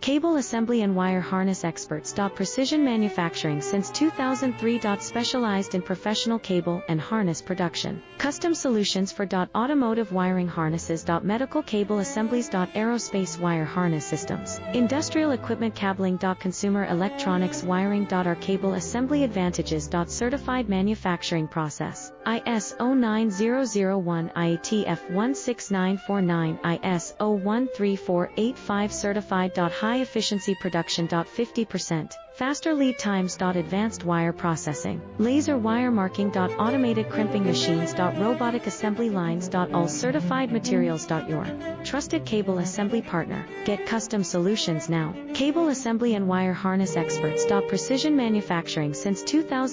Cable assembly and wire harness experts. Precision manufacturing since 2003. Specialized in professional cable and harness production. Custom solutions for automotive wiring harnesses. Medical cable assemblies. Aerospace wire harness systems. Industrial equipment cabling. Consumer electronics wiring. Our cable assembly advantages. Certified manufacturing process. ISO 9001 IATF 16949 ISO 13485 certified. High efficiency production. 50%. Faster lead times. Advanced wire processing. Laser wire marking. Automated crimping machines. Robotic assembly lines. All certified materials. Your trusted cable assembly partner. Get custom solutions now. Cable assembly and wire harness experts. Precision manufacturing since 2000.